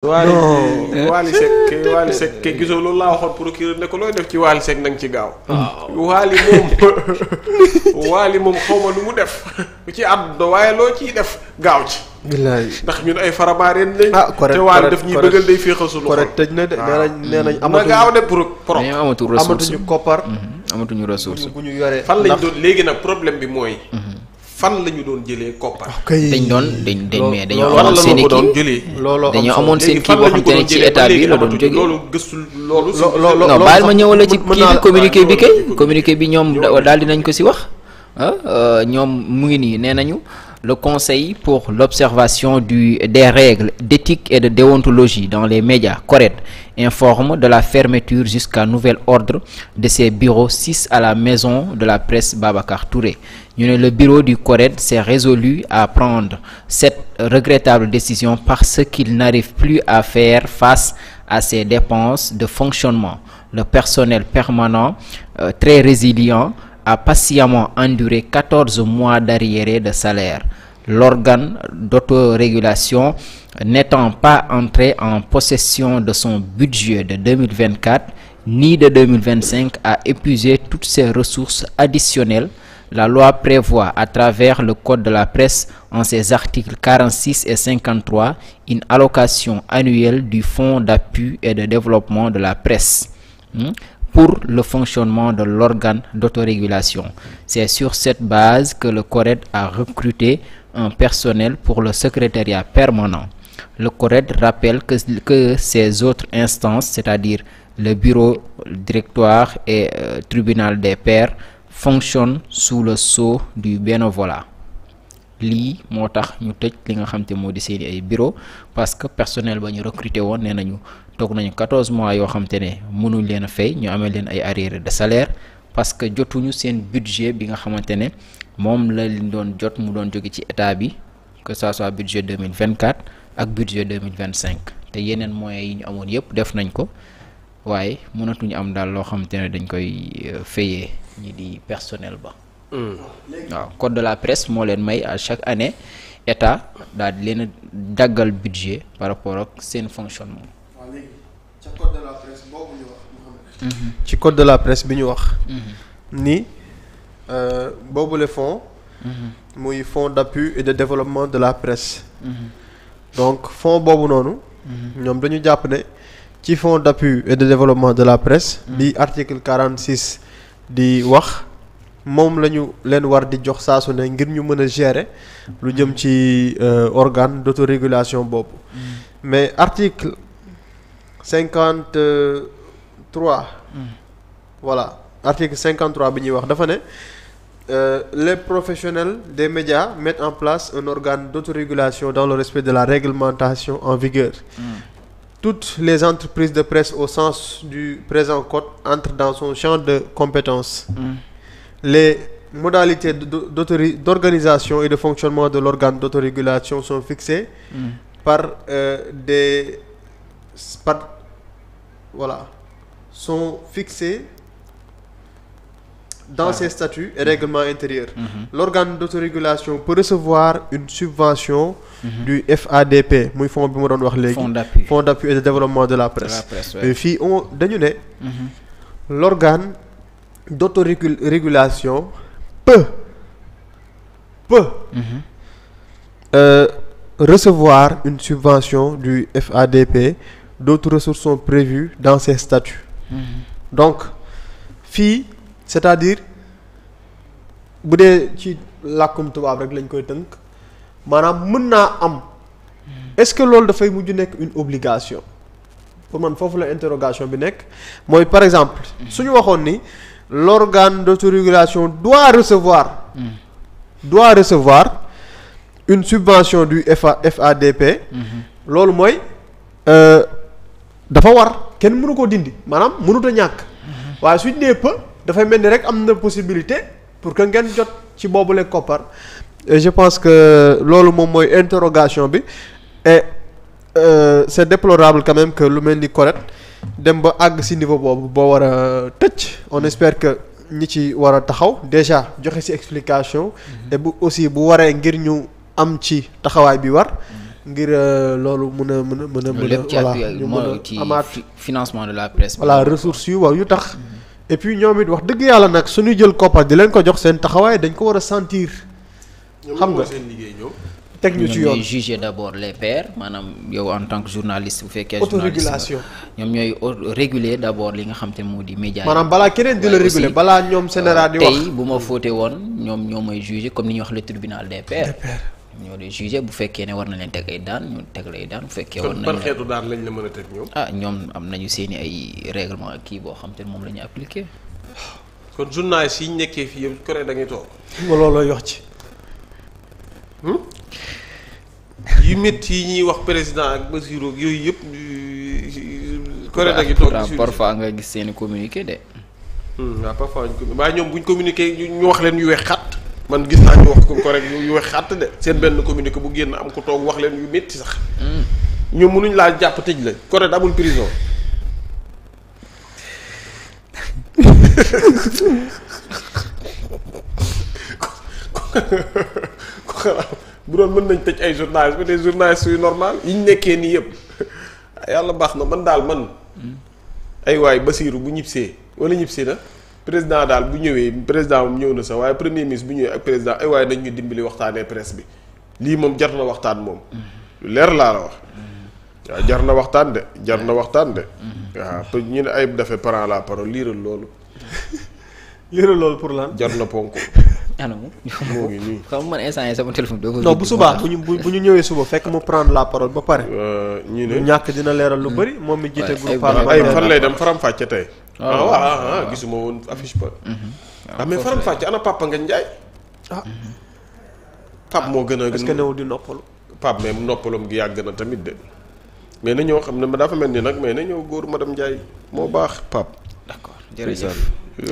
Wally Seck ke gisoo loolu laa waxoon procureur ne ko looy def ci Wally Seck nanga ci gaaw. Wally moom xaw ma lu mu def ci àdduna waaye loo ciy def gaaw ci. billaay ndax ñun ay farabaareen lañ. correct te Wally daf ñuy bëggal day féexal suñu xol. correct tëj na de nee nañ amatuñu gaaw de pour amatuñu koppar. amatuñu ressource bu ñu yoree fan lañ doon léegi nag problème bi mooy. fan la ñu doon jëlee koppar. mais dañoo amoon seen i kii dañoo amoon seen kii boo xam te ne ci état bi la doon jógee loolu gëstul loolu. non baal ma ñëwale ci kii bi communiqué bi ñoom daal dinañ ko si wax ñoom mu ngi nii nee nañu le conseil pour l'observation des règles d'éthique et de déontologie dans les médias CORED informe de la fermeture jusqu'à nouvel ordre de ses bureaux 6 à la maison de la presse Babacar Touré. Le bureau du CORED s'est résolu à prendre cette regrettable décision parce qu'il n'arrive plus à faire face à ses dépenses de fonctionnement. Le personnel permanent, très résilient, a patiemment enduré 14 mois d'arriérés de salaire. L'organe d'autorégulation n'étant pas entré en possession de son budget de 2024 ni de 2025 a épuisé toutes ses ressources additionnelles. La loi prévoit à travers le code de la presse en ses articles 46 et 53 une allocation annuelle du fonds d'appui et de développement de la presse pour le fonctionnement de l'organe d'autorégulation. C'est sur cette base que le CORED a recruté un personnel pour le secrétariat permanent. Le CORED rappelle que ces autres instances, c'est-à-dire le bureau, le directoire et tribunal des pairs, fonctionnent sous le sceau du bénévolat. Lii moo tax ñu tëj li nga xam te moo di seeni ay bureau parce que personnel ba ñu recruté woon nee nañu toog nañu 14 mois yoo xam te ne mënuñ leen a fay ñu amee leen ay arriérés de salaire parce que jotuñu seen budget bi nga xamante ne moom la leen doon jot mu doon jóge ci état bi que ça soit budget 2024 ak budget 2025 te yeneen moyens yi ñu amoon yëpp def nañ ko waaye mënatuñu am daal loo xamante ne dañ koy fayee ñi di personnel ba. waaw code de la presse moo leen may à chaque année état daal di leen a daggal budget par rapport ak seen fonctionnement. waaw léegi ca code de la presse boobu ñu wax. ci code de la presse bi ñu wax. ni boobu le fonds. muy fonds d'appui et de développement de la presse. donc fonds boobu noonu. ñoom dañu jàpp ne ci fonds d'appui et de développement de la presse. bi article 46 di wax. moom la ñu leen war di jox saa su ne ngir ñu mën a gérer lu jëm ci organe d'autorégulation boobu mais article 53 voilà article 53 bi ñuy wax dafa ne les professionnels des médias mettent en place un organe d'autorégulation dans le respect de la réglementation en vigueur. Toutes les entreprises de presse au sens du présent code entrent dans son champ de compétences. Les modalités d'organisation et de fonctionnement de l'organe d'autorégulation sont fixées sont fixées dans ses statuts et règlements intérieurs. L'organe d'autorégulation peut recevoir une subvention du FADP muy fonds bi ma doon wax léegi. Fonds d'appui et de développement de la presse. Mais fii dañu ne l'organe d'autorégulation peut recevoir une subvention du FADP. D'autres ressources sont prévues dans ses statuts. Donc fii c'est-à-dire bu dee ci làkkum tubaab rek lañ koy tënk maanaam mën naa am est-ce que loolu dafay mujj nekk une obligation pour man foofu la interrogation bi nekk mooy par exemple suñu waxoon ni l'organe d'autorégulation doit recevoir une subvention du FADP. loolu mooy dafa war kenn mënu ko dindi maanaam mënut a ñàkk waaye suñ nee dafay mel ni rek am na possibilité pour que ngeen jot ci boobule koppar et je pense que loolu moom mooy interrogation bi et c'est déplorable quand même que lu mel ni CORED dem ba àgg ci niveau boobu boo war a tëj on espère que ñi ci war a taxaw déjà joxe ci explication et bu aussi bu waree ngir ñu am ci taxawaay bi war ngir loolu mën a lépp ci voilà appui ñu moo mën ci a amaat financement de la presse. voilà ressources yu waaw yu tax et puis ñoom it wax dëgg yàlla nag suñu jël koppar di leen ko jox seen taxawaay dañ ko war a sentir xam nga seen liggéey ñoom. teg ñu ci yoon ñooy juger d'abord les pairs maanaam yow en tant que journaliste bu fekkee. autorégulation ñoom ñooy réguler d'abord li nga xam te moo di média yi. maanaam balaa keneen di la réguler balaa ñoom général di wax tey bu ma fóote woon ñoom ñoo may juger comme ni ñuy wax le tribunal des pairs. ñoo di juger bu fekkee ne war na leen teg ay daan ñu teg lay daan bu fekkee. war nañ ban xeetu daan lañ la mën a teg ñoom. ñoom am nañu seeni ay règlement kii boo xam te ne moom la ñu appliqué. kon journaliste yi ñu nekkee fii yëpp Corée da ngay toog. nga looloo yox ci. yu métti yi ñuy wax président ak Bassirou yooyu yëpp Corée da ngay toog. parfois nga gis seeni communiqué de. waaw parfois waaye ñoom buñ communiqué ñu wax leen yu weex xat. man gis naa ñu wax ko Corée yu weex xat de seen benn communiqué bu génn am ko toog wax leen yu métti sax. ñoom mënuñ laa jàpp tëj la Corée da amul prison. bu doon mën nañ tëj ay journalistes ba des journalistes yu normal yi ñu nekkee nii yëpp yàlla baax na man daal man. ay waay Bassirou bu ñibbisee wala ñibbisi na président daal bu ñëwee président moom ñëw na sax waaye premier ministre bu ñëwee ak président ay waay nañ ñu dimbali waxtaanee presse bi lii moom jar na waxtaan moom. lu leer laa la wax. waaw jar na waxtaan de jar na waxtaan de. waaw ñu ne ayib dafay prend la parole liiral loolu. liiral loolu pour lan. jar na ponk. anamu. moo ngi nii. xam man instant yi sama téléphone doo ko. non bu subaa bu ñu ñëwee suba fekk mu prendre la parole ba pare. ñu ne ñàkk dina leeral lu bëri moom mi jiite groupe ay fan lay dem faram fàcce tey. waaw gisuma woon affiche ba. mais faram fàcce ana Papa Ngagne Ndiaye. Pape moo gën a. est-ce que newul di noppalu. Pape mais noppalum gi yàgg na tamit de. mais na ñëw xam ne dafa mel ni nag mais na ñëw góor madame Ndiaye moo baax Pape. d'accord jërëjëf.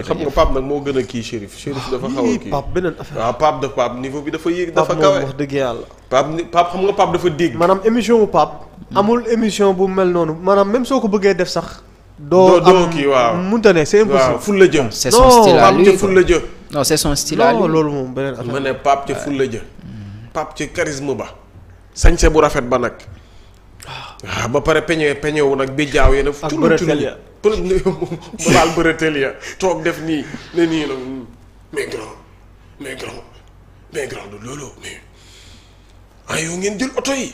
xam nga Pape nag moo gën a kii Chérif dafa xaw a kii Pape beneen affaire. waaw Pape niveau bi dafa yéeg dafa Pape kawe moom wax dëgg yàlla. Pape xam nga Pape dafa dégg. maanaam émission bu Pape. amul émission bu mel noonu maanaam même soo ko bëggee def sax. doo kii waaw munta ne c'est impossible. waaw ful la jë. c'est son style à lui Pape ca ful la jë. non c'est son style à lui. non loolu moom beneen affaire. ma ne Pape ca ful la jë. Pape ca charisme ba. sañse bu rafet ba nag. waaw ba pare peñewu nag bi jaaw yéen a. ak bërëteel ya mu laal bërëteel ya toog def nii ne nii nag mais grand du loolu mais yow ngeen jël oto yi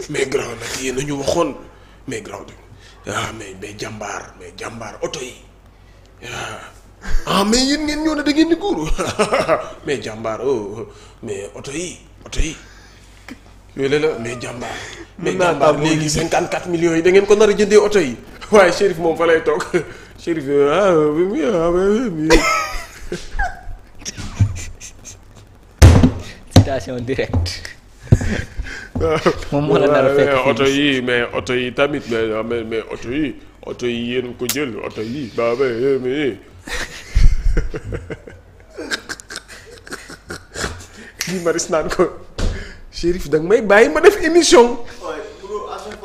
mais grand nag yéen a ñu waxoon mais grand mais jàmbaar oto yi mais yéen ngeen ñëw ne da ngeen di góoru mais jàmbaar mais oto yi yooyu la mais jàmbaar. mais jàmbaar léegi 54 millions yi da ngeen ko nar a jëndee oto yi waaye Chérif moom fa lay toog Chérif citation directe. moom moo la nar a fekk oto yi mais oto yi tamit mais oto yi yéen ko jël oto yi ba mais lii maris naan ko Chérif danga may bàyyi ma def émission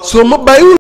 soo ma bàyyiwul